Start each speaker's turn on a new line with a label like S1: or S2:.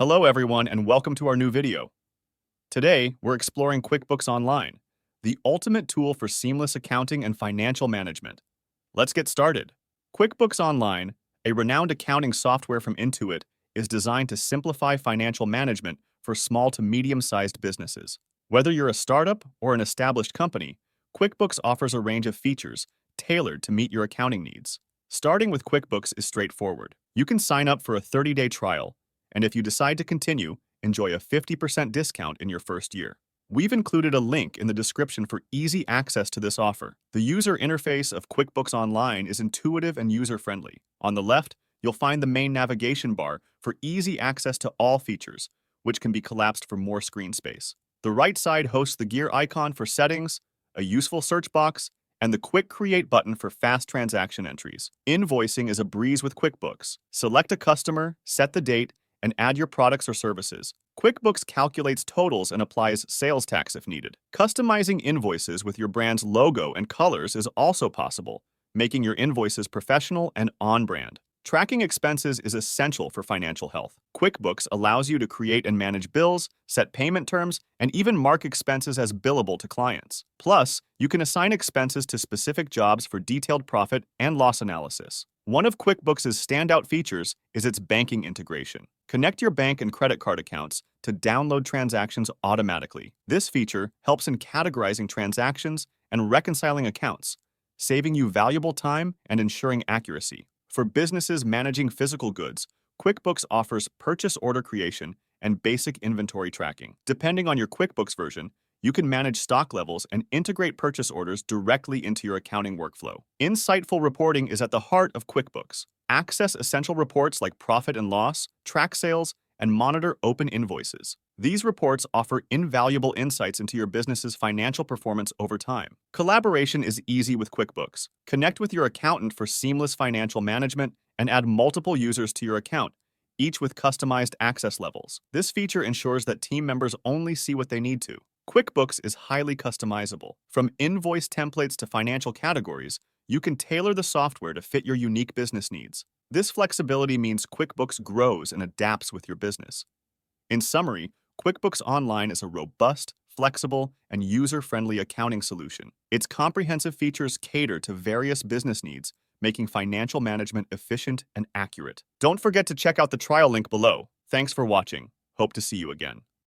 S1: Hello everyone and welcome to our new video. Today, we're exploring QuickBooks Online, the ultimate tool for seamless accounting and financial management. Let's get started. QuickBooks Online, a renowned accounting software from Intuit, is designed to simplify financial management for small to medium-sized businesses. Whether you're a startup or an established company, QuickBooks offers a range of features tailored to meet your accounting needs. Starting with QuickBooks is straightforward. You can sign up for a 30-day trial, and if you decide to continue, enjoy a 50% discount in your first year. We've included a link in the description for easy access to this offer. The user interface of QuickBooks Online is intuitive and user-friendly. On the left, you'll find the main navigation bar for easy access to all features, which can be collapsed for more screen space. The right side hosts the gear icon for settings, a useful search box, and the Quick Create button for fast transaction entries. Invoicing is a breeze with QuickBooks. Select a customer, set the date, and add your products or services. QuickBooks calculates totals and applies sales tax if needed. Customizing invoices with your brand's logo and colors is also possible, making your invoices professional and on-brand. Tracking expenses is essential for financial health. QuickBooks allows you to create and manage bills, set payment terms, and even mark expenses as billable to clients. Plus, you can assign expenses to specific jobs for detailed profit and loss analysis. One of QuickBooks' standout features is its banking integration. Connect your bank and credit card accounts to download transactions automatically. This feature helps in categorizing transactions and reconciling accounts, saving you valuable time and ensuring accuracy. For businesses managing physical goods, QuickBooks offers purchase order creation and basic inventory tracking. Depending on your QuickBooks version, you can manage stock levels and integrate purchase orders directly into your accounting workflow. Insightful reporting is at the heart of QuickBooks. Access essential reports like profit and loss, track sales, and monitor open invoices. These reports offer invaluable insights into your business's financial performance over time. Collaboration is easy with QuickBooks. Connect with your accountant for seamless financial management and add multiple users to your account, each with customized access levels. This feature ensures that team members only see what they need to. QuickBooks is highly customizable. From invoice templates to financial categories, you can tailor the software to fit your unique business needs. This flexibility means QuickBooks grows and adapts with your business. In summary, QuickBooks Online is a robust, flexible, and user-friendly accounting solution. Its comprehensive features cater to various business needs, making financial management efficient and accurate. Don't forget to check out the trial link below. Thanks for watching. Hope to see you again.